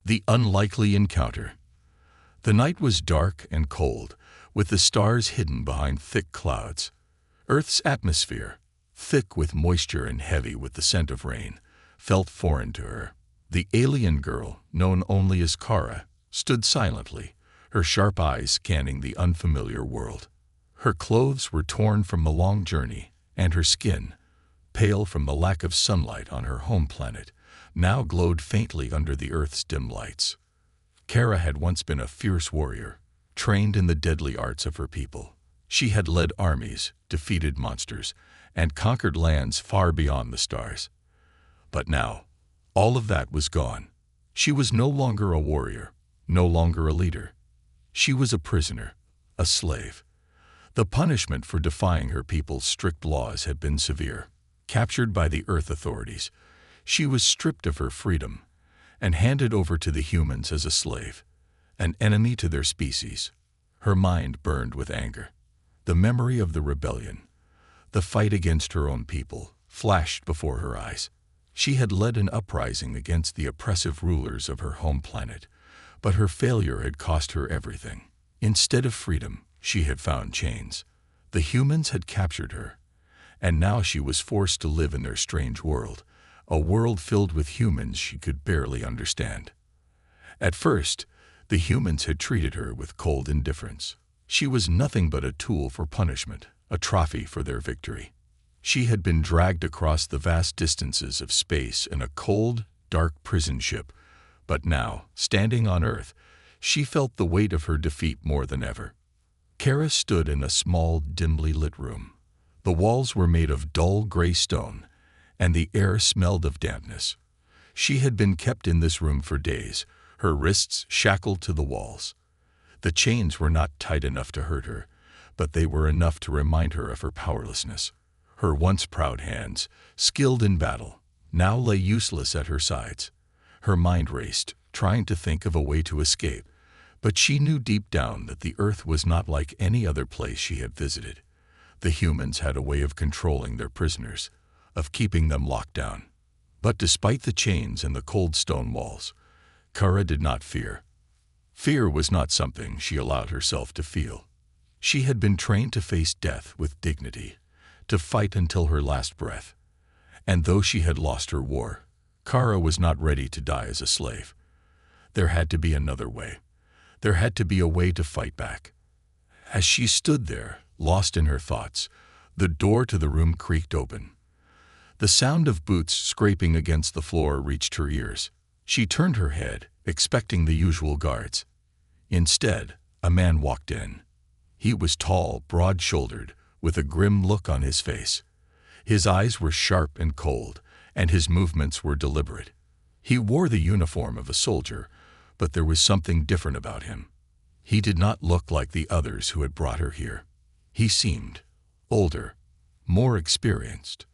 The unlikely encounter. The night was dark and cold, with the stars hidden behind thick clouds. Earth's atmosphere, thick with moisture and heavy with the scent of rain, felt foreign to her. The alien girl, known only as Kara, stood silently, her sharp eyes scanning the unfamiliar world. Her clothes were torn from the long journey, and her skin, pale from the lack of sunlight on her home planet, now glowed faintly under the Earth's dim lights. Kara had once been a fierce warrior, trained in the deadly arts of her people. She had led armies, defeated monsters, and conquered lands far beyond the stars. But now, all of that was gone. She was no longer a warrior, no longer a leader. She was a prisoner, a slave. The punishment for defying her people's strict laws had been severe. Captured by the Earth authorities, she was stripped of her freedom and handed over to the humans as a slave, an enemy to their species. Her mind burned with anger. The memory of the rebellion, the fight against her own people, flashed before her eyes. She had led an uprising against the oppressive rulers of her home planet, but her failure had cost her everything. Instead of freedom, she had found chains. The humans had captured her, and now she was forced to live in their strange world, a world filled with humans she could barely understand. At first, the humans had treated her with cold indifference. She was nothing but a tool for punishment, a trophy for their victory. She had been dragged across the vast distances of space in a cold, dark prison ship, but now, standing on Earth, she felt the weight of her defeat more than ever. Kara stood in a small, dimly lit room. The walls were made of dull gray stone, and the air smelled of dampness. She had been kept in this room for days, her wrists shackled to the walls. The chains were not tight enough to hurt her, but they were enough to remind her of her powerlessness. Her once proud hands, skilled in battle, now lay useless at her sides. Her mind raced, trying to think of a way to escape, but she knew deep down that the Earth was not like any other place she had visited. The humans had a way of controlling their prisoners, of keeping them locked down. But despite the chains and the cold stone walls, Kara did not fear. Fear was not something she allowed herself to feel. She had been trained to face death with dignity, to fight until her last breath. And though she had lost her war, Kara was not ready to die as a slave. There had to be another way. There had to be a way to fight back. As she stood there, lost in her thoughts, the door to the room creaked open. The sound of boots scraping against the floor reached her ears. She turned her head, expecting the usual guards. Instead, a man walked in. He was tall, broad-shouldered, with a grim look on his face. His eyes were sharp and cold, and his movements were deliberate. He wore the uniform of a soldier, but there was something different about him. He did not look like the others who had brought her here. He seemed older, more experienced.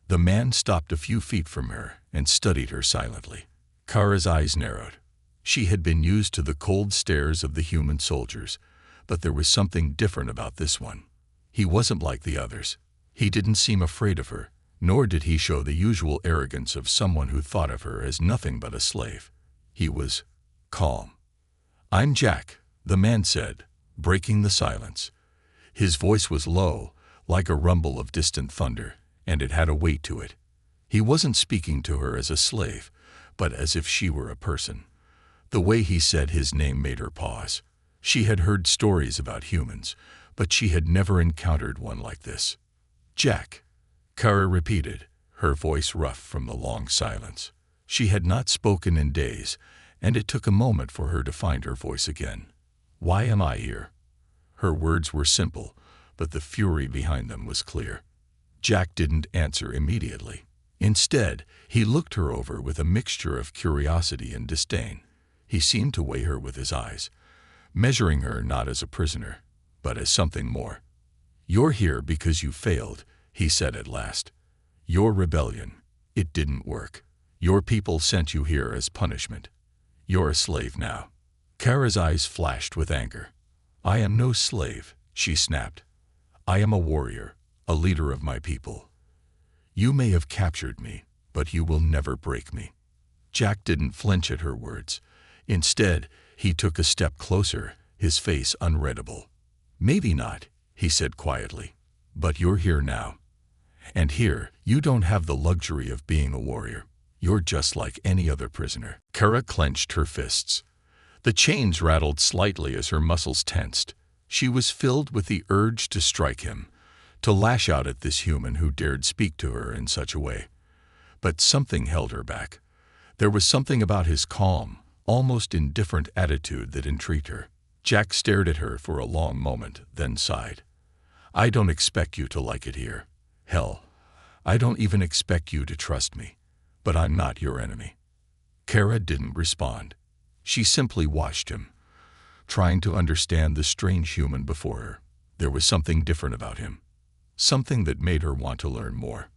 The man stopped a few feet from her and studied her silently. Kara's eyes narrowed. She had been used to the cold stares of the human soldiers, but there was something different about this one. He wasn't like the others. He didn't seem afraid of her, nor did he show the usual arrogance of someone who thought of her as nothing but a slave. He was calm. "I'm Jack," the man said, breaking the silence. His voice was low, like a rumble of distant thunder, and it had a weight to it. He wasn't speaking to her as a slave, but as if she were a person. The way he said his name made her pause. She had heard stories about humans, but she had never encountered one like this. "Jack," Kara repeated, her voice rough from the long silence. She had not spoken in days, and it took a moment for her to find her voice again. "Why am I here?" Her words were simple, but the fury behind them was clear. Jack didn't answer immediately. Instead, he looked her over with a mixture of curiosity and disdain. He seemed to weigh her with his eyes, measuring her not as a prisoner, but as something more. "You're here because you failed," he said at last. "Your rebellion, it didn't work. Your people sent you here as punishment. You're a slave now." Kara's eyes flashed with anger. "I am no slave," she snapped. "I am a warrior, a leader of my people. You may have captured me, but you will never break me." Jack didn't flinch at her words. Instead, he took a step closer, his face unreadable. "Maybe not," he said quietly, "but you're here now. And here, you don't have the luxury of being a warrior. You're just like any other prisoner." Kara clenched her fists. The chains rattled slightly as her muscles tensed. She was filled with the urge to strike him, to lash out at this human who dared speak to her in such a way. But something held her back. There was something about his calm, almost indifferent attitude that intrigued her. Jack stared at her for a long moment, then sighed. "I don't expect you to like it here. Hell, I don't even expect you to trust me. But I'm not your enemy." Kara didn't respond. She simply watched him, trying to understand the strange human before her. There was something different about him, something that made her want to learn more.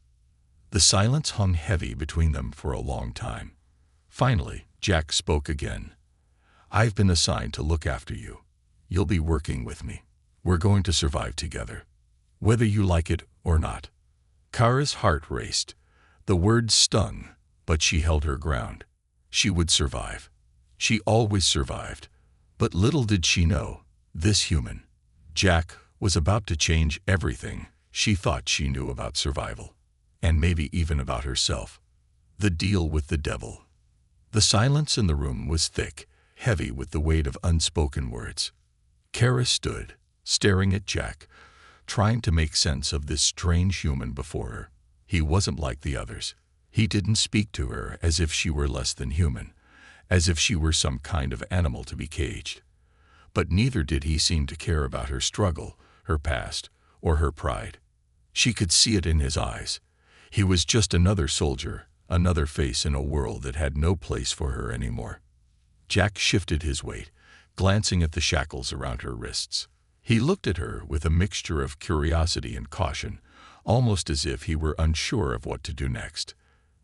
The silence hung heavy between them for a long time. Finally, Jack spoke again. "I've been assigned to look after you. You'll be working with me. We're going to survive together, whether you like it or not." Kara's heart raced. The words stung, but she held her ground. She would survive. She always survived. But little did she know, this human, Jack, was about to change everything she thought she knew about survival, and maybe even about herself. The deal with the devil. The silence in the room was thick, heavy with the weight of unspoken words. Kara stood, staring at Jack, trying to make sense of this strange human before her. He wasn't like the others. He didn't speak to her as if she were less than human, as if she were some kind of animal to be caged. But neither did he seem to care about her struggle, her past, or her pride. She could see it in his eyes. He was just another soldier, another face in a world that had no place for her anymore. Jack shifted his weight, glancing at the shackles around her wrists. He looked at her with a mixture of curiosity and caution, almost as if he were unsure of what to do next.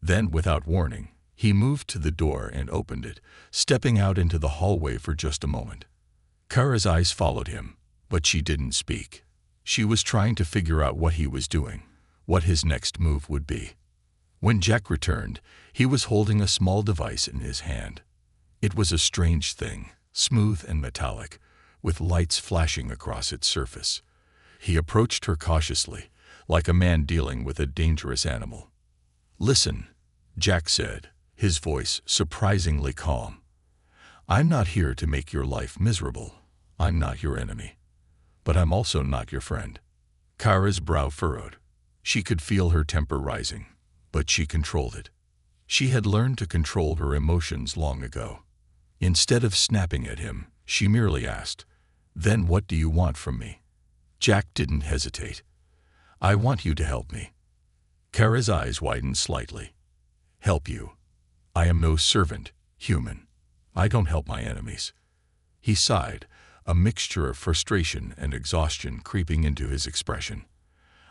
Then, without warning, he moved to the door and opened it, stepping out into the hallway for just a moment. Kara's eyes followed him, but she didn't speak. She was trying to figure out what he was doing, what his next move would be. When Jack returned, he was holding a small device in his hand. It was a strange thing, smooth and metallic, with lights flashing across its surface. He approached her cautiously, like a man dealing with a dangerous animal. "Listen," Jack said, his voice surprisingly calm. "I'm not here to make your life miserable. I'm not your enemy. But I'm also not your friend." Kara's brow furrowed. She could feel her temper rising, but she controlled it. She had learned to control her emotions long ago. Instead of snapping at him, she merely asked, "Then what do you want from me?" Jack didn't hesitate. "I want you to help me." Kara's eyes widened slightly. "Help you? I am no servant, human. I don't help my enemies." He sighed, a mixture of frustration and exhaustion creeping into his expression.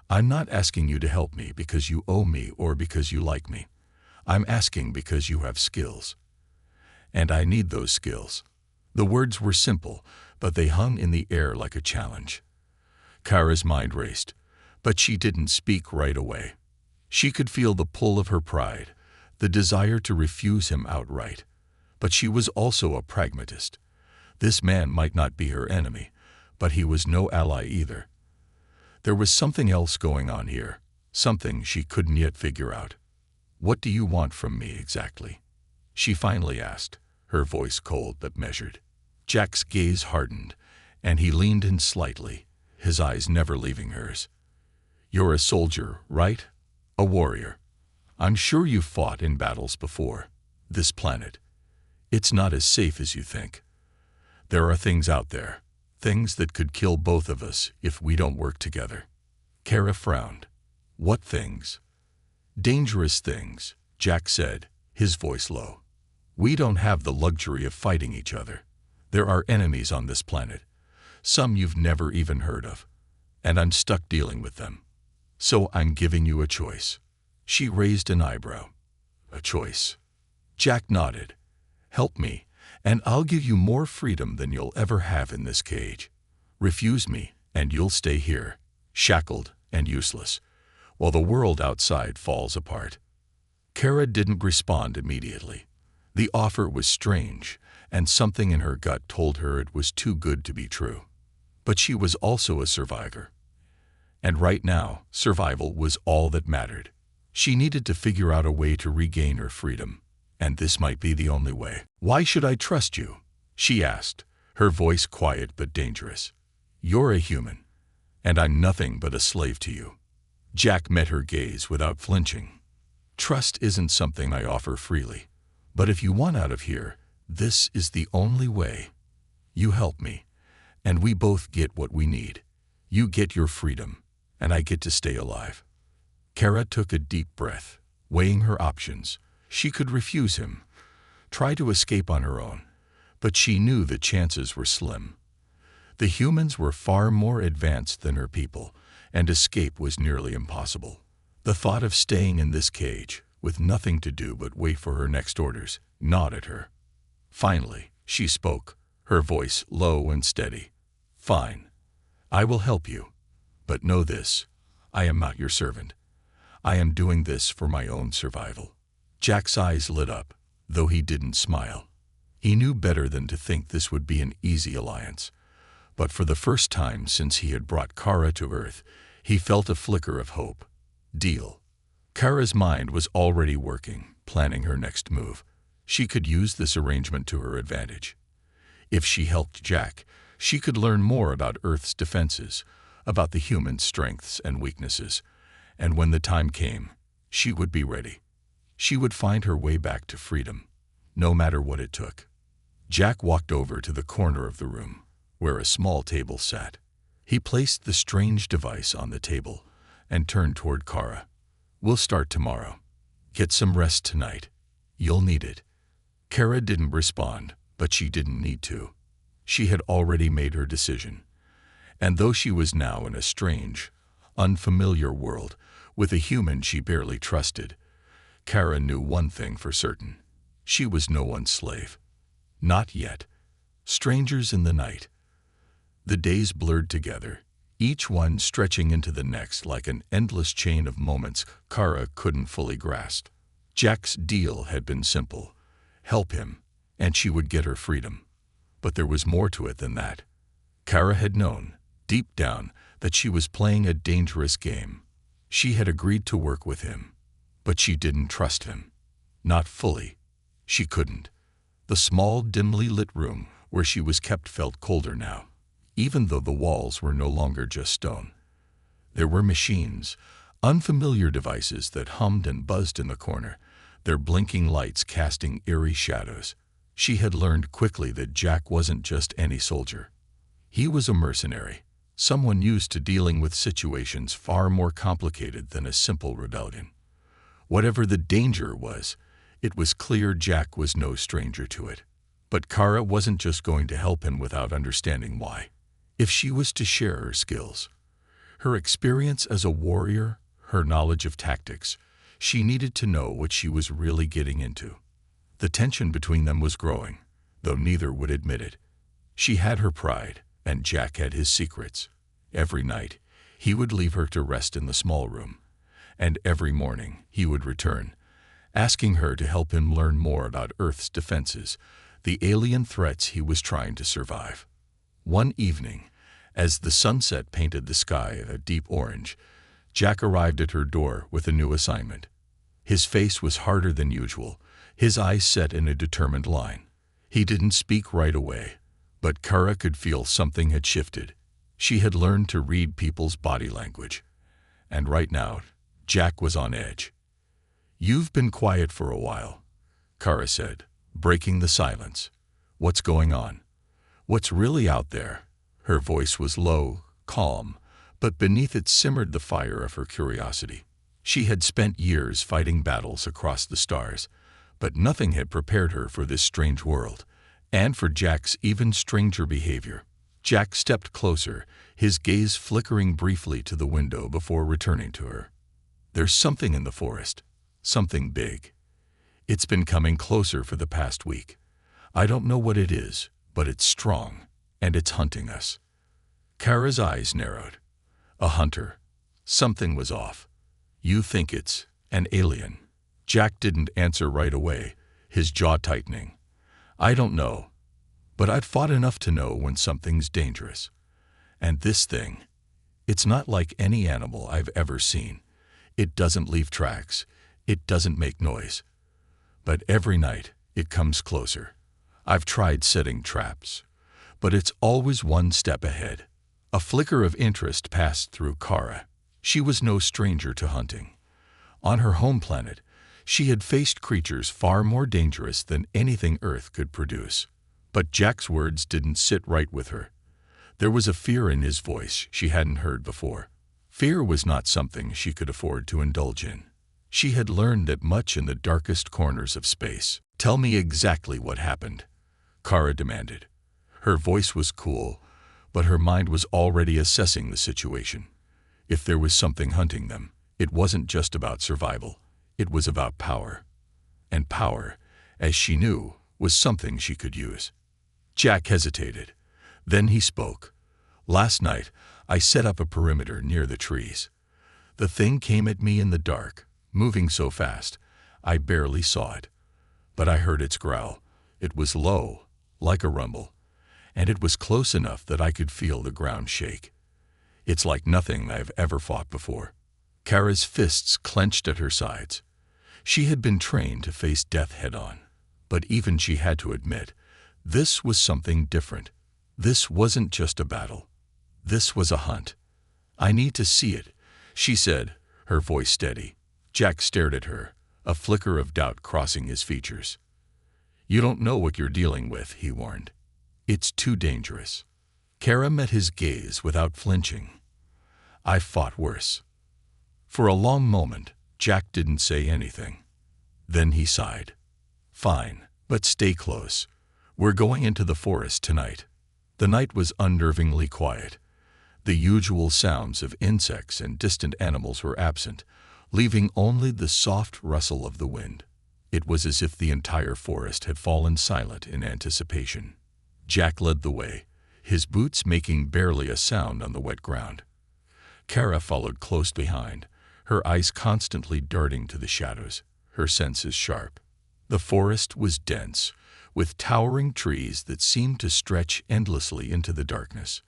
"I'm not asking you to help me because you owe me or because you like me. I'm asking because you have skills. And I need those skills." The words were simple, but they hung in the air like a challenge. Kara's mind raced, but she didn't speak right away. She could feel the pull of her pride, the desire to refuse him outright. But she was also a pragmatist. This man might not be her enemy, but he was no ally either. There was something else going on here, something she couldn't yet figure out. "What do you want from me exactly?" she finally asked, her voice cold but measured. Jack's gaze hardened, and he leaned in slightly, his eyes never leaving hers. "You're a soldier, right? A warrior. I'm sure you've fought in battles before. This planet. It's not as safe as you think. There are things out there, things that could kill both of us if we don't work together." Kara frowned. "What things?" "Dangerous things," Jack said, his voice low. "We don't have the luxury of fighting each other. There are enemies on this planet, some you've never even heard of, and I'm stuck dealing with them. So I'm giving you a choice." She raised an eyebrow. "A choice?" Jack nodded. "Help me, and I'll give you more freedom than you'll ever have in this cage. Refuse me, and you'll stay here, shackled and useless, while the world outside falls apart." Kara didn't respond immediately. The offer was strange, and something in her gut told her it was too good to be true. But she was also a survivor. And right now, survival was all that mattered. She needed to figure out a way to regain her freedom, and this might be the only way. "Why should I trust you?" she asked, her voice quiet but dangerous. "You're a human, and I'm nothing but a slave to you." Jack met her gaze without flinching. "Trust isn't something I offer freely, but if you want out of here, this is the only way. You help me, and we both get what we need. You get your freedom, and I get to stay alive." Kara took a deep breath, weighing her options. She could refuse him, try to escape on her own, but she knew the chances were slim. The humans were far more advanced than her people, and escape was nearly impossible. The thought of staying in this cage, with nothing to do but wait for her next orders, gnawed at her. Finally, she spoke, her voice low and steady. "Fine. I will help you. But know this, I am not your servant. I am doing this for my own survival." Jack's eyes lit up, though he didn't smile. He knew better than to think this would be an easy alliance. But for the first time since he had brought Kara to Earth, he felt a flicker of hope. Deal. Kara's mind was already working, planning her next move. She could use this arrangement to her advantage. If she helped Jack, she could learn more about Earth's defenses, about the human strengths and weaknesses, and when the time came, she would be ready. She would find her way back to freedom, no matter what it took. Jack walked over to the corner of the room, where a small table sat. He placed the strange device on the table and turned toward Kara. "We'll start tomorrow. Get some rest tonight. You'll need it." Kara didn't respond, but she didn't need to. She had already made her decision. And though she was now in a strange, unfamiliar world with a human she barely trusted, Kara knew one thing for certain. She was no one's slave. Not yet. Strangers in the night. The days blurred together, each one stretching into the next like an endless chain of moments Kara couldn't fully grasp. Jack's deal had been simple. Help him, and she would get her freedom. But there was more to it than that. Kara had known, deep down, that she was playing a dangerous game. She had agreed to work with him, but she didn't trust him. Not fully. She couldn't. The small, dimly lit room where she was kept felt colder now, even though the walls were no longer just stone. There were machines, unfamiliar devices that hummed and buzzed in the corner, their blinking lights casting eerie shadows. She had learned quickly that Jack wasn't just any soldier. He was a mercenary, someone used to dealing with situations far more complicated than a simple rebellion. Whatever the danger was, it was clear Jack was no stranger to it. But Kara wasn't just going to help him without understanding why. If she was to share her skills, her experience as a warrior, her knowledge of tactics, she needed to know what she was really getting into. The tension between them was growing, though neither would admit it. She had her pride, and Jack had his secrets. Every night, he would leave her to rest in the small room, and every morning he would return, asking her to help him learn more about Earth's defenses, the alien threats he was trying to survive. One evening, as the sunset painted the sky a deep orange, Jack arrived at her door with a new assignment. His face was harder than usual, his eyes set in a determined line. He didn't speak right away, but Kara could feel something had shifted. She had learned to read people's body language. And right now, Jack was on edge. "You've been quiet for a while," Kara said, breaking the silence. "What's going on? What's really out there?" Her voice was low, calm, but beneath it simmered the fire of her curiosity. She had spent years fighting battles across the stars, but nothing had prepared her for this strange world, and for Jack's even stranger behavior. Jack stepped closer, his gaze flickering briefly to the window before returning to her. "There's something in the forest, something big. It's been coming closer for the past week. I don't know what it is, but it's strong, and it's hunting us." Kara's eyes narrowed. A hunter. Something was off. "You think it's an alien?" Jack didn't answer right away, his jaw tightening. "I don't know. But I've fought enough to know when something's dangerous. And this thing, it's not like any animal I've ever seen. It doesn't leave tracks. It doesn't make noise. But every night, it comes closer. I've tried setting traps, but it's always one step ahead. A flicker of interest passed through Kara. She was no stranger to hunting. On her home planet, she had faced creatures far more dangerous than anything Earth could produce. But Jack's words didn't sit right with her. There was a fear in his voice she hadn't heard before. Fear was not something she could afford to indulge in. She had learned that much in the darkest corners of space. "Tell me exactly what happened," Kara demanded. Her voice was cool, but her mind was already assessing the situation. If there was something hunting them, it wasn't just about survival. It was about power. And power, as she knew, was something she could use. Jack hesitated. Then he spoke. "Last night, I set up a perimeter near the trees. The thing came at me in the dark, moving so fast, I barely saw it. But I heard its growl. It was low, like a rumble, and it was close enough that I could feel the ground shake. It's like nothing I've ever fought before." Kara's fists clenched at her sides. She had been trained to face death head-on, but even she had to admit, this was something different. This wasn't just a battle. This was a hunt. "I need to see it," she said, her voice steady. Jack stared at her, a flicker of doubt crossing his features. "You don't know what you're dealing with," he warned. "It's too dangerous." Kara met his gaze without flinching. "I fought worse." For a long moment, Jack didn't say anything. Then he sighed. "Fine, but stay close. We're going into the forest tonight." The night was unnervingly quiet. The usual sounds of insects and distant animals were absent, leaving only the soft rustle of the wind. It was as if the entire forest had fallen silent in anticipation. Jack led the way, his boots making barely a sound on the wet ground. Kara followed close behind, her eyes constantly darting to the shadows, her senses sharp. The forest was dense, with towering trees that seemed to stretch endlessly into the darkness.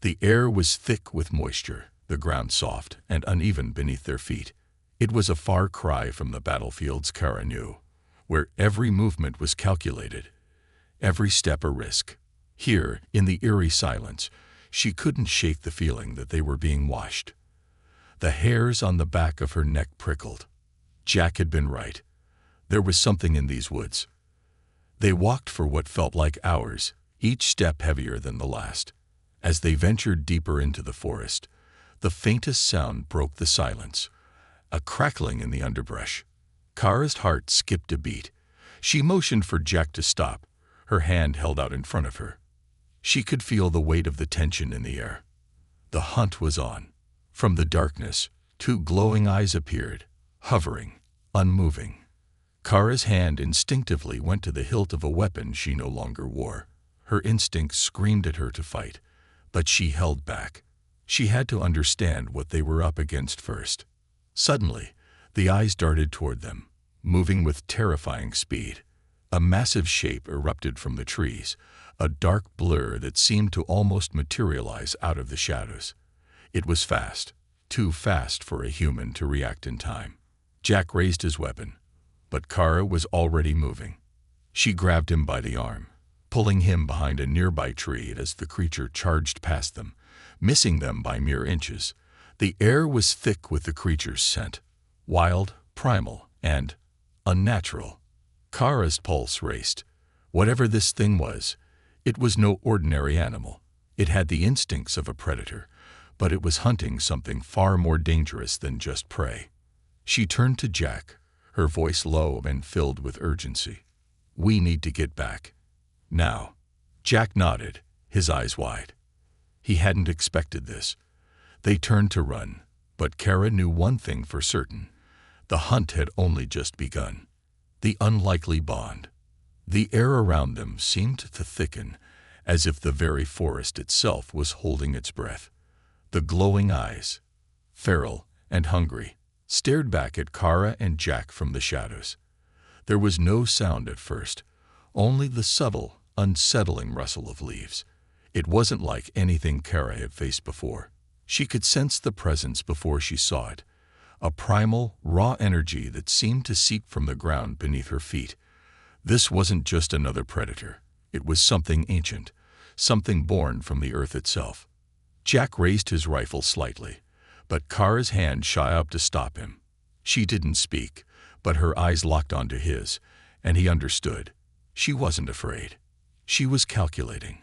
The air was thick with moisture, the ground soft and uneven beneath their feet. It was a far cry from the battlefields Kara knew, where every movement was calculated, every step a risk. Here, in the eerie silence, she couldn't shake the feeling that they were being watched. The hairs on the back of her neck prickled. Jack had been right. There was something in these woods. They walked for what felt like hours, each step heavier than the last. As they ventured deeper into the forest, the faintest sound broke the silence, a crackling in the underbrush. Kara's heart skipped a beat. She motioned for Jack to stop, her hand held out in front of her. She could feel the weight of the tension in the air. The hunt was on. From the darkness, two glowing eyes appeared, hovering, unmoving. Kara's hand instinctively went to the hilt of a weapon she no longer wore. Her instincts screamed at her to fight, but she held back. She had to understand what they were up against first. Suddenly, the eyes darted toward them, moving with terrifying speed. A massive shape erupted from the trees, a dark blur that seemed to almost materialize out of the shadows. It was fast, too fast for a human to react in time. Jack raised his weapon, but Kara was already moving. She grabbed him by the arm, pulling him behind a nearby tree as the creature charged past them, missing them by mere inches. The air was thick with the creature's scent, wild, primal, and unnatural. Kara's pulse raced. Whatever this thing was, it was no ordinary animal. It had the instincts of a predator, but it was hunting something far more dangerous than just prey. She turned to Jack, her voice low and filled with urgency. "We need to get back. Now." Jack nodded, his eyes wide. He hadn't expected this. They turned to run, but Kara knew one thing for certain. The hunt had only just begun. The unlikely bond. The air around them seemed to thicken, as if the very forest itself was holding its breath. The glowing eyes, feral and hungry, stared back at Kara and Jack from the shadows. There was no sound at first, only the subtle, unsettling rustle of leaves. It wasn't like anything Kara had faced before. She could sense the presence before she saw it, a primal, raw energy that seemed to seep from the ground beneath her feet. This wasn't just another predator. It was something ancient, something born from the earth itself. Jack raised his rifle slightly, but Kara's hand shot up to stop him. She didn't speak, but her eyes locked onto his, and he understood. She wasn't afraid. She was calculating.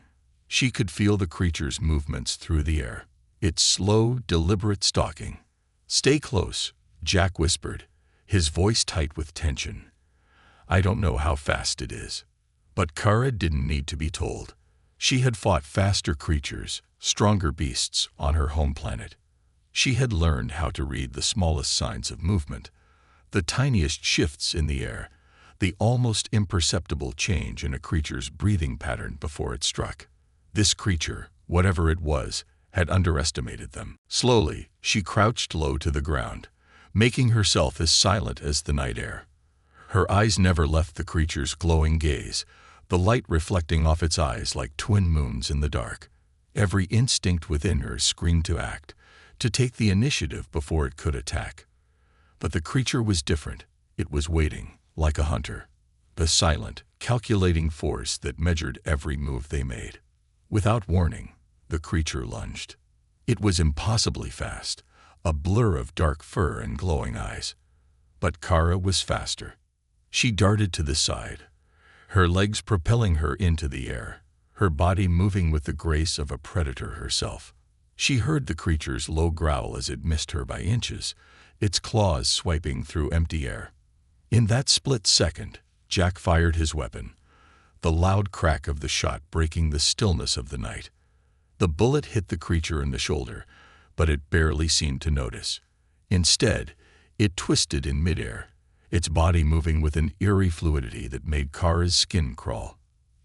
She could feel the creature's movements through the air, its slow, deliberate stalking. "Stay close," Jack whispered, his voice tight with tension. "I don't know how fast it is." But Kara didn't need to be told. She had fought faster creatures, stronger beasts on her home planet. She had learned how to read the smallest signs of movement, the tiniest shifts in the air, the almost imperceptible change in a creature's breathing pattern before it struck. This creature, whatever it was, had underestimated them. Slowly, she crouched low to the ground, making herself as silent as the night air. Her eyes never left the creature's glowing gaze, the light reflecting off its eyes like twin moons in the dark. Every instinct within her screamed to act, to take the initiative before it could attack. But the creature was different. It was waiting, like a hunter, the silent, calculating force that measured every move they made. Without warning, the creature lunged. It was impossibly fast, a blur of dark fur and glowing eyes. But Kara was faster. She darted to the side, her legs propelling her into the air, her body moving with the grace of a predator herself. She heard the creature's low growl as it missed her by inches, its claws swiping through empty air. In that split second, Jack fired his weapon, the loud crack of the shot breaking the stillness of the night. The bullet hit the creature in the shoulder, but it barely seemed to notice. Instead, it twisted in midair, its body moving with an eerie fluidity that made Kara's skin crawl.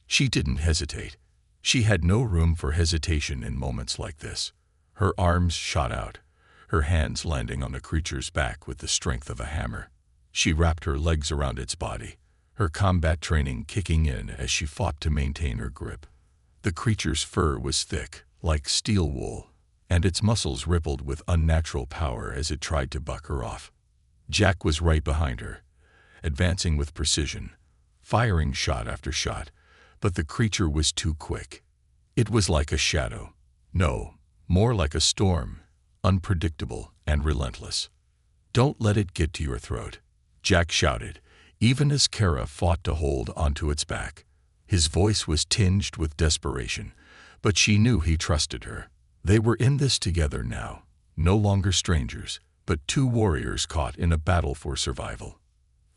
She didn't hesitate. She had no room for hesitation in moments like this. Her arms shot out, her hands landing on the creature's back with the strength of a hammer. She wrapped her legs around its body, her combat training kicking in as she fought to maintain her grip. The creature's fur was thick, like steel wool, and its muscles rippled with unnatural power as it tried to buck her off. Jack was right behind her, advancing with precision, firing shot after shot, but the creature was too quick. It was like a shadow. No, more like a storm, unpredictable and relentless. "Don't let it get to your throat," Jack shouted, even as Kara fought to hold onto its back. His voice was tinged with desperation, but she knew he trusted her. They were in this together now, no longer strangers, but two warriors caught in a battle for survival.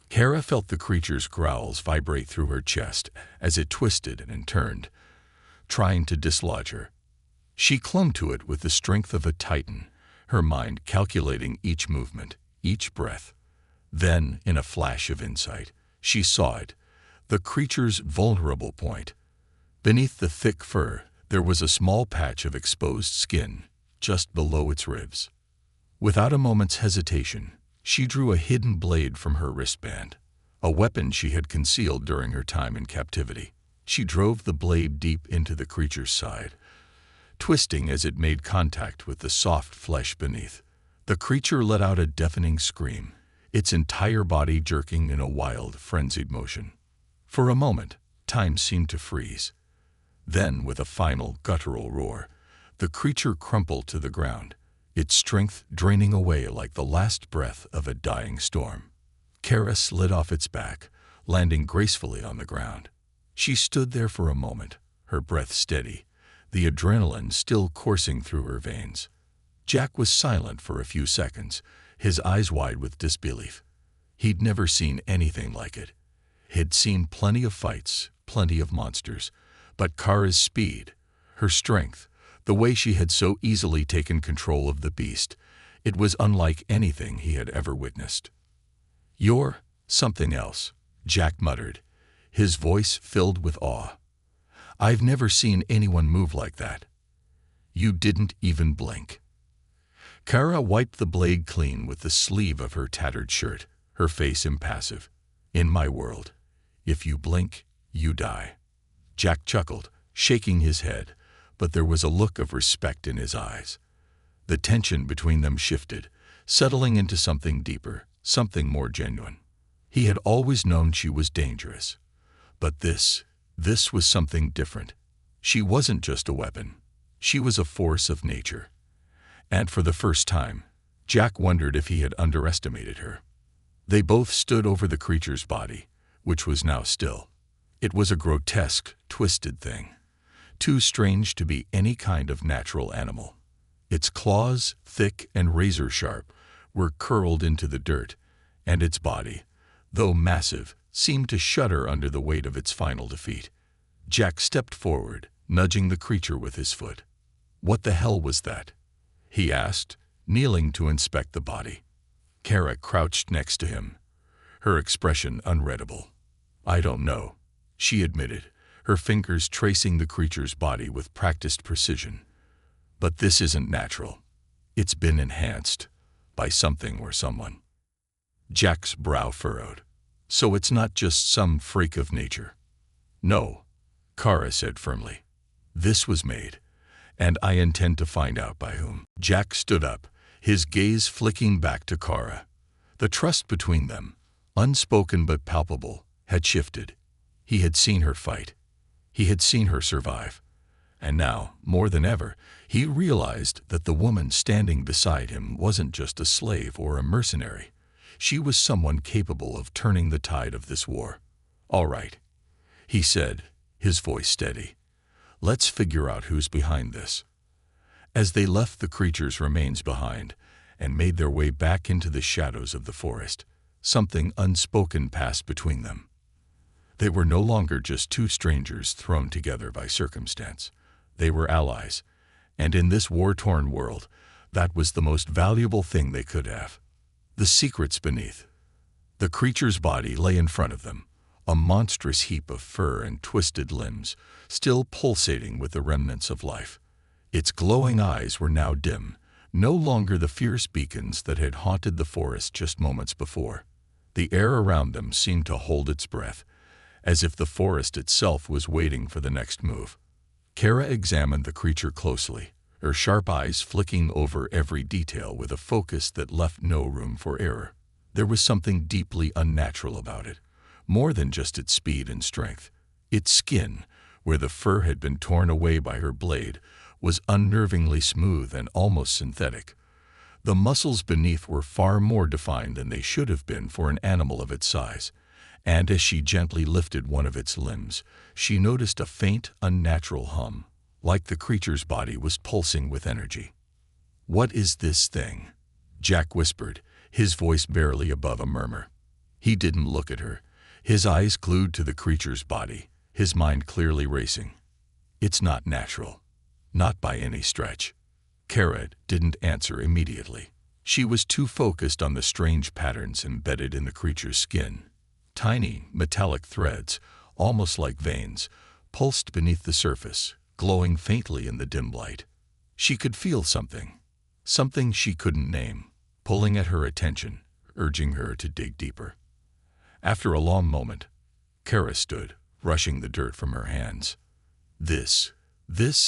Kara felt the creature's growls vibrate through her chest as it twisted and turned, trying to dislodge her. She clung to it with the strength of a titan, her mind calculating each movement, each breath. Then, in a flash of insight, she saw it, the creature's vulnerable point. Beneath the thick fur, there was a small patch of exposed skin, just below its ribs. Without a moment's hesitation, she drew a hidden blade from her wristband, a weapon she had concealed during her time in captivity. She drove the blade deep into the creature's side, twisting as it made contact with the soft flesh beneath. The creature let out a deafening scream, its entire body jerking in a wild, frenzied motion. For a moment, time seemed to freeze. Then, with a final, guttural roar, the creature crumpled to the ground, its strength draining away like the last breath of a dying storm. Kara slid off its back, landing gracefully on the ground. She stood there for a moment, her breath steady, the adrenaline still coursing through her veins. Jack was silent for a few seconds, his eyes wide with disbelief. He'd never seen anything like it. He'd seen plenty of fights, plenty of monsters, but Kara's speed, her strength, the way she had so easily taken control of the beast, it was unlike anything he had ever witnessed. "You're something else," Jack muttered, his voice filled with awe. "I've never seen anyone move like that. You didn't even blink." Kara wiped the blade clean with the sleeve of her tattered shirt, her face impassive. "In my world, if you blink, you die." Jack chuckled, shaking his head, but there was a look of respect in his eyes. The tension between them shifted, settling into something deeper, something more genuine. He had always known she was dangerous. But this was something different. She wasn't just a weapon. She was a force of nature. And for the first time, Jack wondered if he had underestimated her. They both stood over the creature's body, which was now still. It was a grotesque, twisted thing, too strange to be any kind of natural animal. Its claws, thick and razor-sharp, were curled into the dirt, and its body, though massive, seemed to shudder under the weight of its final defeat. Jack stepped forward, nudging the creature with his foot. "What the hell was that?" he asked, kneeling to inspect the body. Kara crouched next to him, her expression unreadable. "I don't know," she admitted, her fingers tracing the creature's body with practiced precision. "But this isn't natural. It's been enhanced by something or someone." Jack's brow furrowed. "So it's not just some freak of nature?" "No," Kara said firmly. "This was made, and I intend to find out by whom." Jack stood up, his gaze flicking back to Kara. The trust between them, unspoken but palpable, had shifted. He had seen her fight. He had seen her survive. And now, more than ever, he realized that the woman standing beside him wasn't just a slave or a mercenary. She was someone capable of turning the tide of this war. "All right," he said, his voice steady. "Let's figure out who's behind this." As they left the creature's remains behind and made their way back into the shadows of the forest, something unspoken passed between them. They were no longer just two strangers thrown together by circumstance. They were allies, and in this war-torn world, that was the most valuable thing they could have. The secrets beneath. The creature's body lay in front of them, a monstrous heap of fur and twisted limbs, still pulsating with the remnants of life. Its glowing eyes were now dim, no longer the fierce beacons that had haunted the forest just moments before. The air around them seemed to hold its breath, as if the forest itself was waiting for the next move. Kara examined the creature closely, her sharp eyes flicking over every detail with a focus that left no room for error. There was something deeply unnatural about it, more than just its speed and strength. Its skin, where the fur had been torn away by her blade, was unnervingly smooth and almost synthetic. The muscles beneath were far more defined than they should have been for an animal of its size, and as she gently lifted one of its limbs, she noticed a faint, unnatural hum, like the creature's body was pulsing with energy. "What is this thing?" Jack whispered, his voice barely above a murmur. He didn't look at her, his eyes glued to the creature's body, his mind clearly racing. "It's not natural. Not by any stretch." Kara didn't answer immediately. She was too focused on the strange patterns embedded in the creature's skin. Tiny, metallic threads, almost like veins, pulsed beneath the surface, glowing faintly in the dim light. She could feel something she couldn't name, pulling at her attention, urging her to dig deeper. After a long moment, Kara stood, brushing the dirt from her hands. This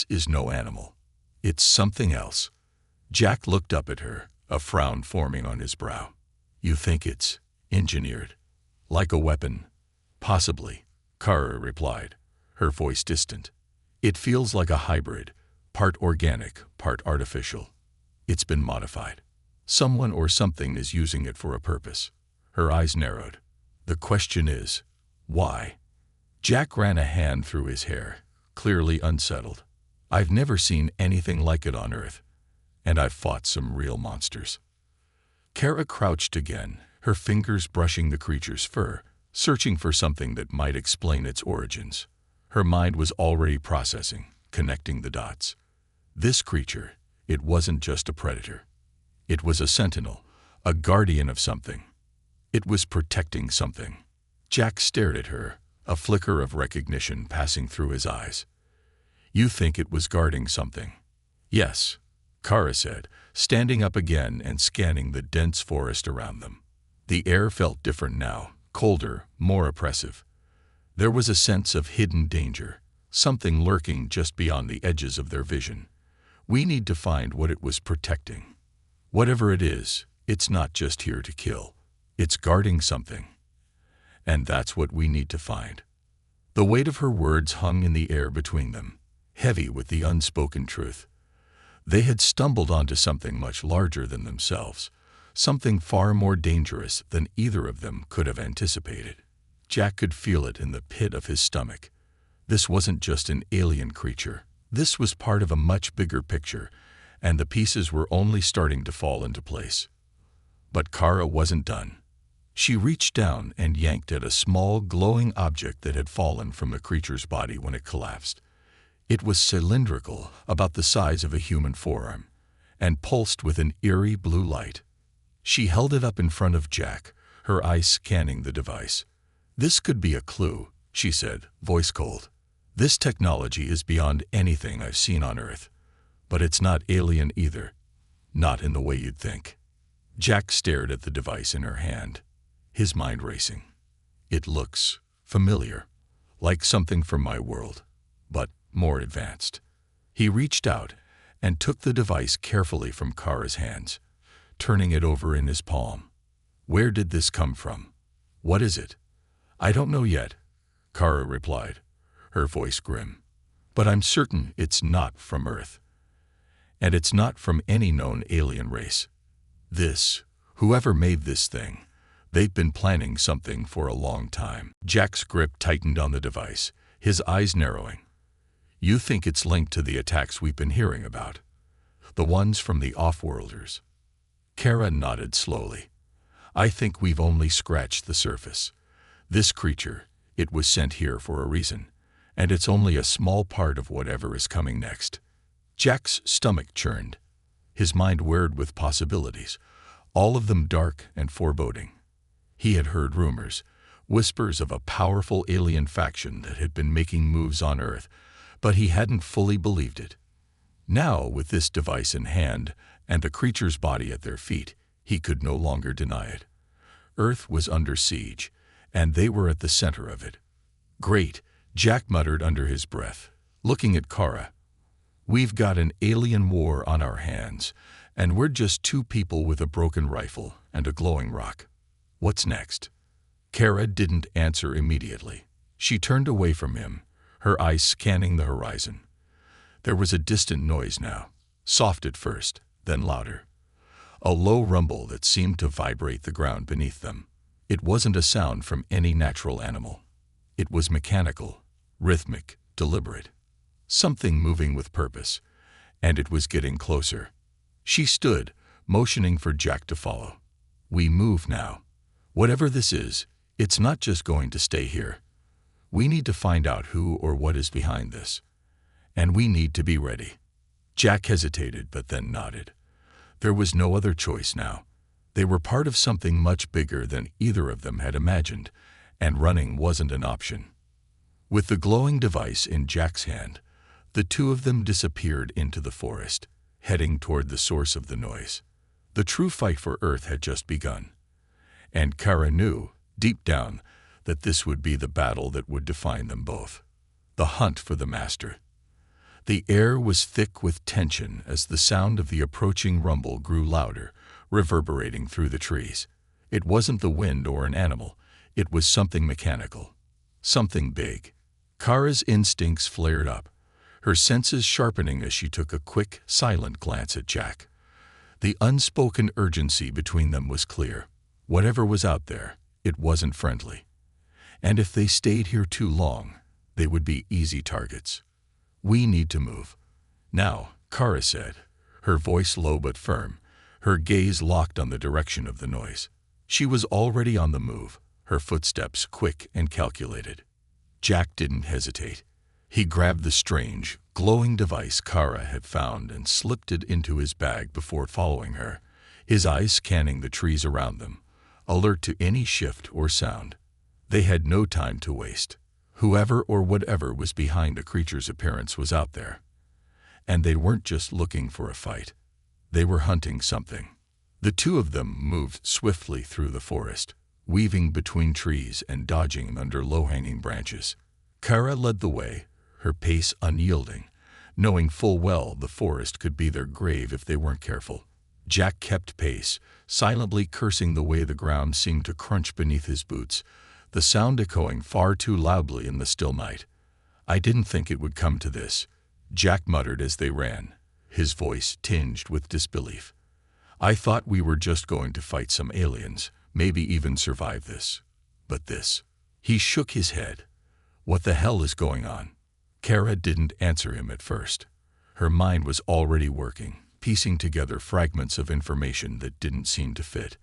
is no animal. It's something else." Jack looked up at her, a frown forming on his brow. "You think it's engineered? Like a weapon?" "Possibly," Kara replied, her voice distant. "It feels like a hybrid, part organic, part artificial. It's been modified. Someone or something is using it for a purpose." Her eyes narrowed. "The question is, why?" Jack ran a hand through his hair, clearly unsettled. "I've never seen anything like it on Earth, and I've fought some real monsters." Kara crouched again, her fingers brushing the creature's fur, searching for something that might explain its origins. Her mind was already processing, connecting the dots. This creature, it wasn't just a predator. It was a sentinel, a guardian of something. It was protecting something. Jack stared at her, a flicker of recognition passing through his eyes. "You think it was guarding something?" "Yes," Kara said, standing up again and scanning the dense forest around them. The air felt different now, colder, more oppressive. There was a sense of hidden danger, something lurking just beyond the edges of their vision. We need to find what it was protecting. Whatever it is, it's not just here to kill. It's guarding something. And that's what we need to find. The weight of her words hung in the air between them, heavy with the unspoken truth. They had stumbled onto something much larger than themselves, something far more dangerous than either of them could have anticipated. Jack could feel it in the pit of his stomach. This wasn't just an alien creature. This was part of a much bigger picture, and the pieces were only starting to fall into place. But Kara wasn't done. She reached down and yanked at a small, glowing object that had fallen from the creature's body when it collapsed. It was cylindrical, about the size of a human forearm, and pulsed with an eerie blue light. She held it up in front of Jack, her eyes scanning the device. "This could be a clue," she said, voice cold. "This technology is beyond anything I've seen on Earth. But it's not alien either. Not in the way you'd think." Jack stared at the device in her hand, his mind racing. "It looks familiar, like something from my world, but more advanced." He reached out and took the device carefully from Kara's hands, turning it over in his palm. "Where did this come from? What is it?" "I don't know yet," Kara replied, her voice grim. "But I'm certain it's not from Earth. And it's not from any known alien race. Whoever made this thing, they've been planning something for a long time." Jack's grip tightened on the device, his eyes narrowing. "You think it's linked to the attacks we've been hearing about? The ones from the off-worlders?" Kara nodded slowly. "I think we've only scratched the surface. This creature, it was sent here for a reason, and it's only a small part of whatever is coming next." Jack's stomach churned. His mind whirred with possibilities, all of them dark and foreboding. He had heard rumors, whispers of a powerful alien faction that had been making moves on Earth, but he hadn't fully believed it. Now, with this device in hand and the creature's body at their feet, he could no longer deny it. Earth was under siege, and they were at the center of it. "Great," Jack muttered under his breath, looking at Kara. "We've got an alien war on our hands, and we're just two people with a broken rifle and a glowing rock. What's next?" Kara didn't answer immediately. She turned away from him, her eyes scanning the horizon. There was a distant noise now, soft at first, then louder. A low rumble that seemed to vibrate the ground beneath them. It wasn't a sound from any natural animal. It was mechanical, rhythmic, deliberate. Something moving with purpose, and it was getting closer. She stood, motioning for Jack to follow. "We move now. Whatever this is, it's not just going to stay here. We need to find out who or what is behind this. And we need to be ready." Jack hesitated, but then nodded. There was no other choice now. They were part of something much bigger than either of them had imagined, and running wasn't an option. With the glowing device in Jack's hand, the two of them disappeared into the forest, heading toward the source of the noise. The true fight for Earth had just begun. And Kara knew, deep down, that this would be the battle that would define them both. The hunt for the master. The air was thick with tension as the sound of the approaching rumble grew louder, reverberating through the trees. It wasn't the wind or an animal. It was something mechanical. Something big. Kara's instincts flared up, her senses sharpening as she took a quick, silent glance at Jack. The unspoken urgency between them was clear. Whatever was out there, it wasn't friendly. And if they stayed here too long, they would be easy targets. "We need to move." "Now," Kara said, her voice low but firm, her gaze locked on the direction of the noise. She was already on the move, her footsteps quick and calculated. Jack didn't hesitate. He grabbed the strange, glowing device Kara had found and slipped it into his bag before following her, his eyes scanning the trees around them, alert to any shift or sound. They had no time to waste. Whoever or whatever was behind a creature's appearance was out there. And they weren't just looking for a fight. They were hunting something. The two of them moved swiftly through the forest, weaving between trees and dodging under low-hanging branches. Kara led the way, her pace unyielding, knowing full well the forest could be their grave if they weren't careful. Jack kept pace, silently cursing the way the ground seemed to crunch beneath his boots, the sound echoing far too loudly in the still night. "I didn't think it would come to this," Jack muttered as they ran, his voice tinged with disbelief. "I thought we were just going to fight some aliens, maybe even survive this. But this." He shook his head. "What the hell is going on?" Kara didn't answer him at first. Her mind was already working, piecing together fragments of information that didn't seem to fit.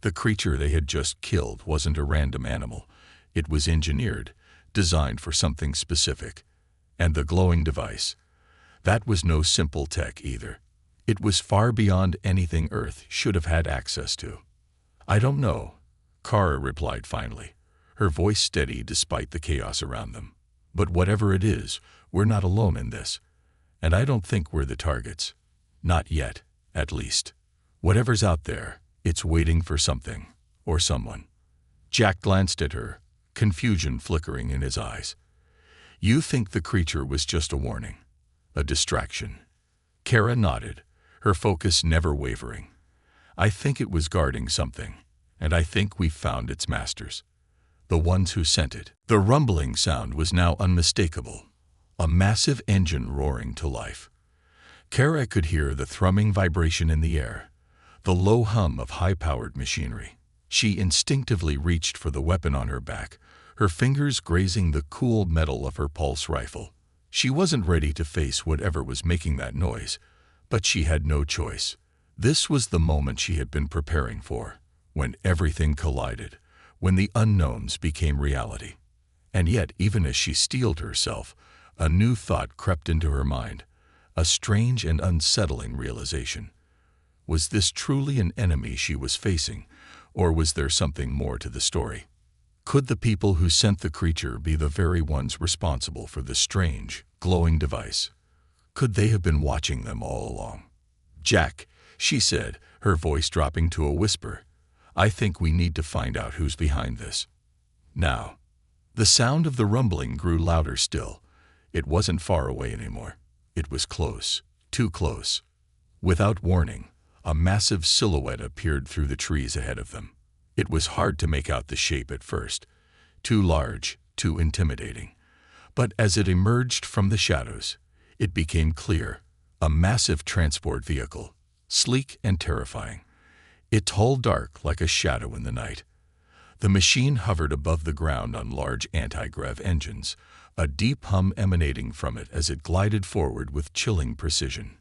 The creature they had just killed wasn't a random animal. It was engineered, designed for something specific. And the glowing device, that was no simple tech either. It was far beyond anything Earth should have had access to. "I don't know," Kara replied finally, her voice steady despite the chaos around them. "But whatever it is, we're not alone in this. And I don't think we're the targets. Not yet, at least. Whatever's out there, it's waiting for something, or someone." Jack glanced at her, confusion flickering in his eyes. "You think the creature was just a warning? A distraction?" Kara nodded, her focus never wavering. "I think it was guarding something, and I think we found its masters. The ones who sent it." The rumbling sound was now unmistakable, a massive engine roaring to life. Kara could hear the thrumming vibration in the air, the low hum of high-powered machinery. She instinctively reached for the weapon on her back, her fingers grazing the cool metal of her pulse rifle. She wasn't ready to face whatever was making that noise, but she had no choice. This was the moment she had been preparing for, when everything collided, when the unknowns became reality. And yet, even as she steeled herself, a new thought crept into her mind, a strange and unsettling realization. Was this truly an enemy she was facing, or was there something more to the story? Could the people who sent the creature be the very ones responsible for the strange, glowing device? Could they have been watching them all along? "Jack," she said, her voice dropping to a whisper, "I think we need to find out who's behind this. Now." The sound of the rumbling grew louder still. It wasn't far away anymore. It was close, too close. Without warning, a massive silhouette appeared through the trees ahead of them. It was hard to make out the shape at first, too large, too intimidating. But as it emerged from the shadows, it became clear, a massive transport vehicle, sleek and terrifying. It tall dark like a shadow in the night. The machine hovered above the ground on large anti-grav engines, a deep hum emanating from it as it glided forward with chilling precision.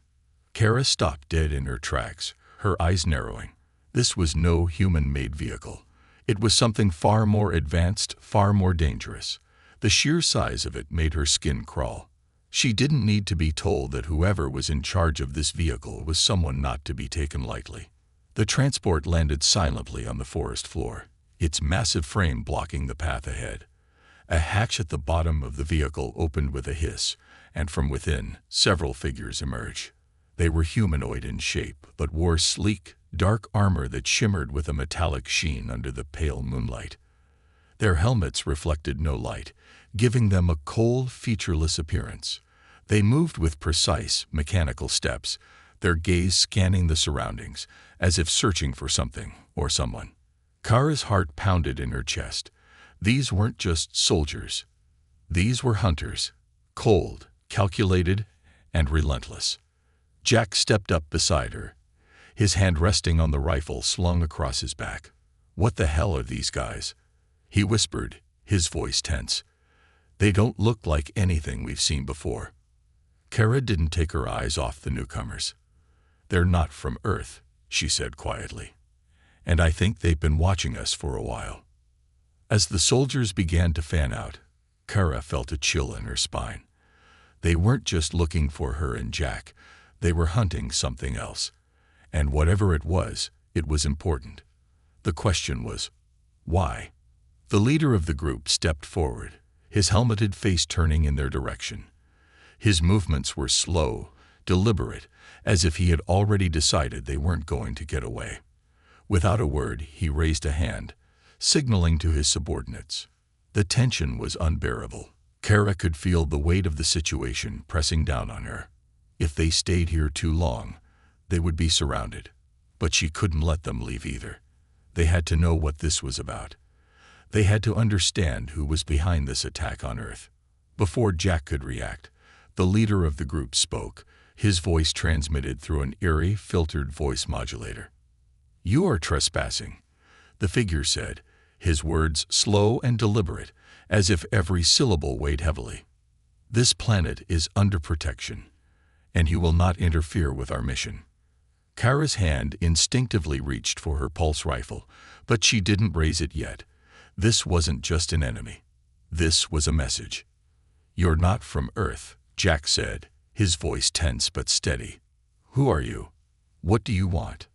Kara stopped dead in her tracks, her eyes narrowing. This was no human-made vehicle. It was something far more advanced, far more dangerous. The sheer size of it made her skin crawl. She didn't need to be told that whoever was in charge of this vehicle was someone not to be taken lightly. The transport landed silently on the forest floor, its massive frame blocking the path ahead. A hatch at the bottom of the vehicle opened with a hiss, and from within, several figures emerged. They were humanoid in shape, but wore sleek, dark armor that shimmered with a metallic sheen under the pale moonlight. Their helmets reflected no light, giving them a cold, featureless appearance. They moved with precise, mechanical steps, their gaze scanning the surroundings, as if searching for something or someone. Kara's heart pounded in her chest. These weren't just soldiers. These were hunters, cold, calculated, and relentless. Jack stepped up beside her, his hand resting on the rifle slung across his back. "What the hell are these guys?" he whispered, his voice tense. "They don't look like anything we've seen before." Kara didn't take her eyes off the newcomers. "They're not from Earth," she said quietly, "and I think they've been watching us for a while." As the soldiers began to fan out, Kara felt a chill in her spine. They weren't just looking for her and Jack, they were hunting something else. And whatever it was important. The question was, why? The leader of the group stepped forward, his helmeted face turning in their direction. His movements were slow, deliberate, as if he had already decided they weren't going to get away. Without a word, he raised a hand, signaling to his subordinates. The tension was unbearable. Kara could feel the weight of the situation pressing down on her. If they stayed here too long, they would be surrounded. But she couldn't let them leave either. They had to know what this was about. They had to understand who was behind this attack on Earth. Before Jack could react, the leader of the group spoke, his voice transmitted through an eerie, filtered voice modulator. "You are trespassing," the figure said, his words slow and deliberate, as if every syllable weighed heavily. "This planet is under protection, and you will not interfere with our mission." Kara's hand instinctively reached for her pulse rifle, but she didn't raise it yet. This wasn't just an enemy. This was a message. "You're not from Earth," Jack said, his voice tense but steady. "Who are you? What do you want?"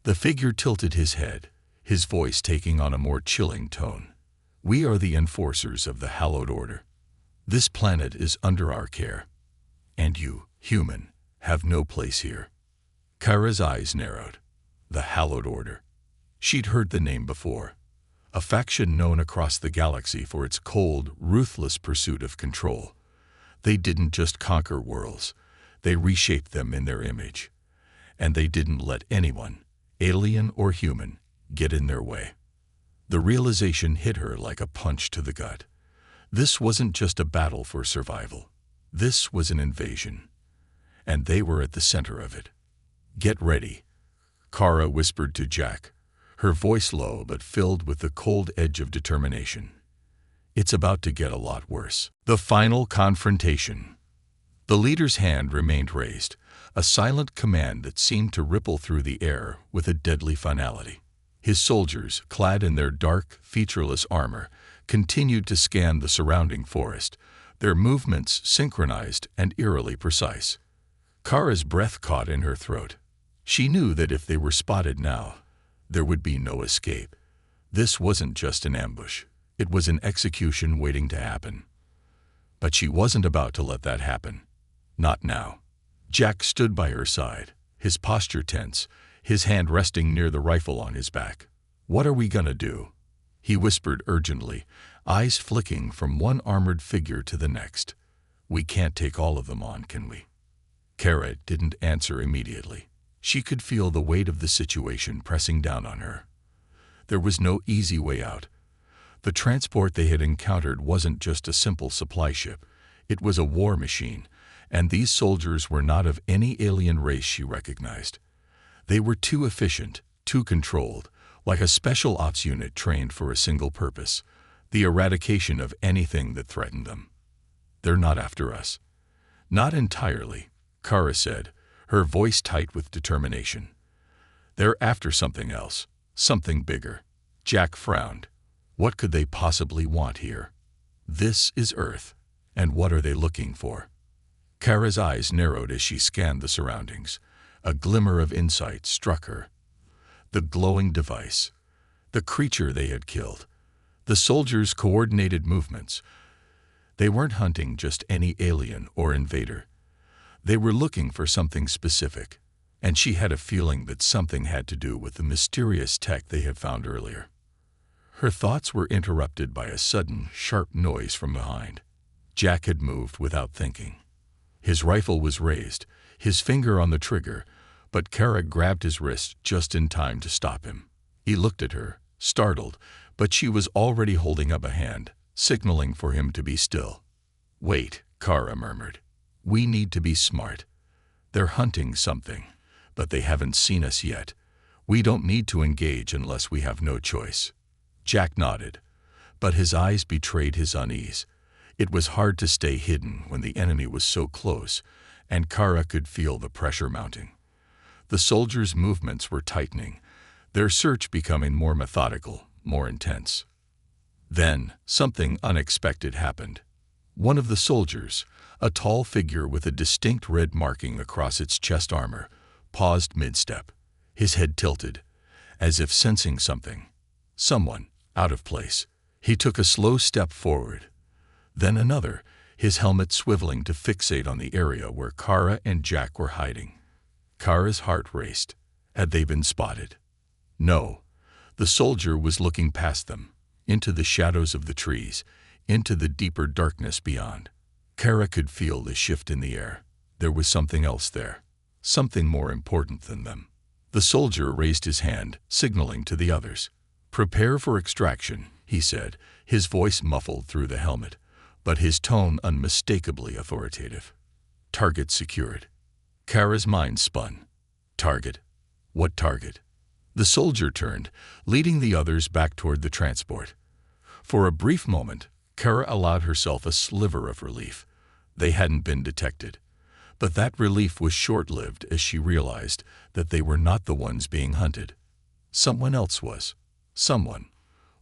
The figure tilted his head, his voice taking on a more chilling tone. "We are the enforcers of the hallowed order. This planet is under our care, and you, human, have no place here." Kara's eyes narrowed. The hallowed order. She'd heard the name before. A faction known across the galaxy for its cold, ruthless pursuit of control. They didn't just conquer worlds, they reshaped them in their image. And they didn't let anyone, alien or human, get in their way. The realization hit her like a punch to the gut. This wasn't just a battle for survival. This was an invasion. And they were at the center of it. "Get ready," Kara whispered to Jack, her voice low but filled with the cold edge of determination. "It's about to get a lot worse." The final confrontation. The leader's hand remained raised, a silent command that seemed to ripple through the air with a deadly finality. His soldiers, clad in their dark, featureless armor, continued to scan the surrounding forest, their movements synchronized and eerily precise. Kara's breath caught in her throat. She knew that if they were spotted now, there would be no escape. This wasn't just an ambush. It was an execution waiting to happen. But she wasn't about to let that happen. Not now. Jack stood by her side, his posture tense, his hand resting near the rifle on his back. "What are we gonna do?" he whispered urgently, eyes flicking from one armored figure to the next. "We can't take all of them on, can we?" Kara didn't answer immediately. She could feel the weight of the situation pressing down on her. There was no easy way out. The transport they had encountered wasn't just a simple supply ship. It was a war machine, and these soldiers were not of any alien race she recognized. They were too efficient, too controlled, like a special ops unit trained for a single purpose, the eradication of anything that threatened them. "They're not after us." "Not entirely," Kara said, her voice tight with determination. "They're after something else, something bigger." Jack frowned. What could they possibly want here? This is Earth, and what are they looking for? Kara's eyes narrowed as she scanned the surroundings. A glimmer of insight struck her. The glowing device, the creature they had killed, the soldiers' coordinated movements. They weren't hunting just any alien or invader. They were looking for something specific, and she had a feeling that something had to do with the mysterious tech they had found earlier. Her thoughts were interrupted by a sudden, sharp noise from behind. Jack had moved without thinking. His rifle was raised, his finger on the trigger, but Kara grabbed his wrist just in time to stop him. He looked at her, startled, but she was already holding up a hand, signaling for him to be still. "Wait," Kara murmured. "We need to be smart. They're hunting something, but they haven't seen us yet. We don't need to engage unless we have no choice." Jack nodded, but his eyes betrayed his unease. It was hard to stay hidden when the enemy was so close, and Kara could feel the pressure mounting. The soldiers' movements were tightening, their search becoming more methodical, more intense. Then, something unexpected happened. One of the soldiers, a tall figure with a distinct red marking across its chest armor, paused mid-step, his head tilted, as if sensing something. Someone, out of place. He took a slow step forward. Then another, his helmet swiveling to fixate on the area where Kara and Jack were hiding. Kara's heart raced. Had they been spotted? No. The soldier was looking past them, into the shadows of the trees, into the deeper darkness beyond. Kara could feel the shift in the air. There was something else there, something more important than them. The soldier raised his hand, signaling to the others. "Prepare for extraction," he said, his voice muffled through the helmet, but his tone unmistakably authoritative. Target secured. Kara's mind spun. Target? What target? The soldier turned, leading the others back toward the transport. For a brief moment, Kara allowed herself a sliver of relief. They hadn't been detected. But that relief was short-lived as she realized that they were not the ones being hunted. Someone else was. Someone,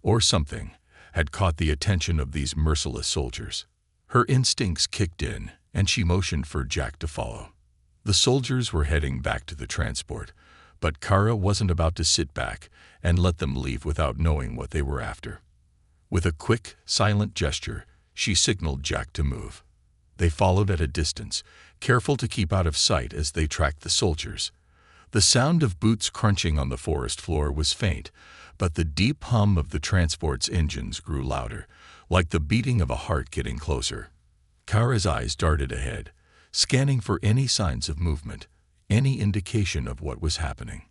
or something, had caught the attention of these merciless soldiers. Her instincts kicked in, and she motioned for Jack to follow. The soldiers were heading back to the transport, but Kara wasn't about to sit back and let them leave without knowing what they were after. With a quick, silent gesture, she signaled Jack to move. They followed at a distance, careful to keep out of sight as they tracked the soldiers. The sound of boots crunching on the forest floor was faint, but the deep hum of the transport's engines grew louder, like the beating of a heart getting closer. Kara's eyes darted ahead, scanning for any signs of movement, any indication of what was happening.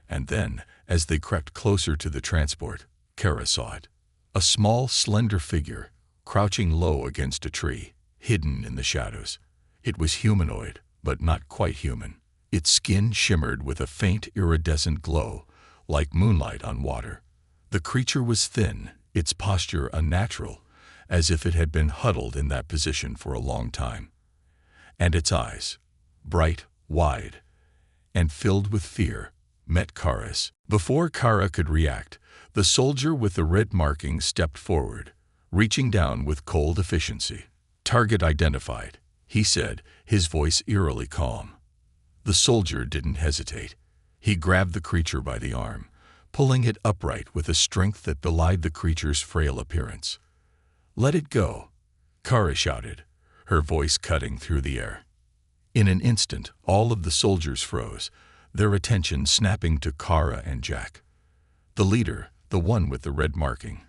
And then, as they crept closer to the transport, Kara saw it. A small, slender figure, crouching low against a tree, hidden in the shadows. It was humanoid, but not quite human. Its skin shimmered with a faint iridescent glow, like moonlight on water. The creature was thin, its posture unnatural, as if it had been huddled in that position for a long time. And its eyes, bright, wide, and filled with fear, met Kara's. Before Kara could react, the soldier with the red marking stepped forward, reaching down with cold efficiency. "Target identified," he said, his voice eerily calm. The soldier didn't hesitate. He grabbed the creature by the arm, pulling it upright with a strength that belied the creature's frail appearance. "Let it go," Kara shouted, her voice cutting through the air. In an instant, all of the soldiers froze, their attention snapping to Kara and Jack. The leader, the one with the red marking,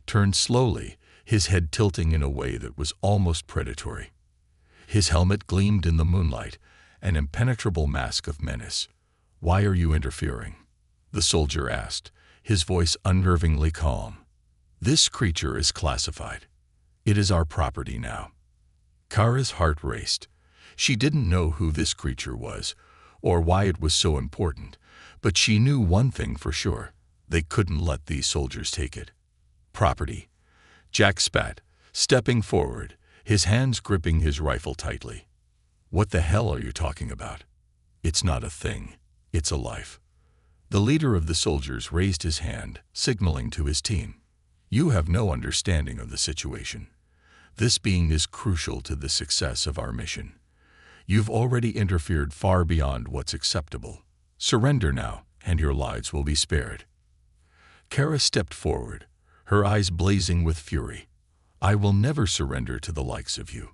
turned slowly, his head tilting in a way that was almost predatory. His helmet gleamed in the moonlight, an impenetrable mask of menace. "Why are you interfering?" the soldier asked, his voice unnervingly calm. "This creature is classified. It is our property now." Kara's heart raced. She didn't know who this creature was, or why it was so important, but she knew one thing for sure. They couldn't let these soldiers take it. "Property," Jack spat, stepping forward, his hands gripping his rifle tightly. "What the hell are you talking about? It's not a thing. It's a life." The leader of the soldiers raised his hand, signaling to his team. "You have no understanding of the situation. This being is crucial to the success of our mission. You've already interfered far beyond what's acceptable. Surrender now, and your lives will be spared." Kara stepped forward, her eyes blazing with fury. "I will never surrender to the likes of you."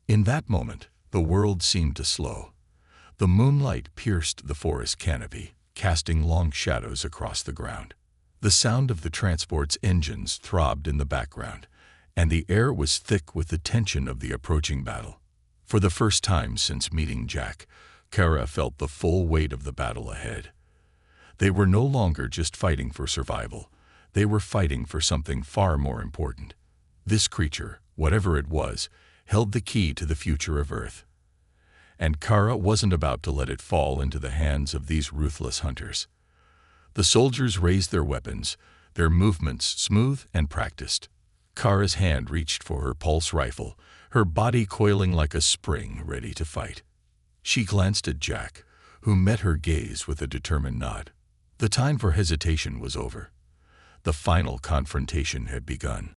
In that moment, the world seemed to slow. The moonlight pierced the forest canopy, casting long shadows across the ground. The sound of the transport's engines throbbed in the background, and the air was thick with the tension of the approaching battle. For the first time since meeting Jack, Kara felt the full weight of the battle ahead. They were no longer just fighting for survival. They were fighting for something far more important. This creature, whatever it was, held the key to the future of Earth. And Kara wasn't about to let it fall into the hands of these ruthless hunters. The soldiers raised their weapons, their movements smooth and practiced. Kara's hand reached for her pulse rifle, her body coiling like a spring ready to fight. She glanced at Jack, who met her gaze with a determined nod. The time for hesitation was over. The final confrontation had begun.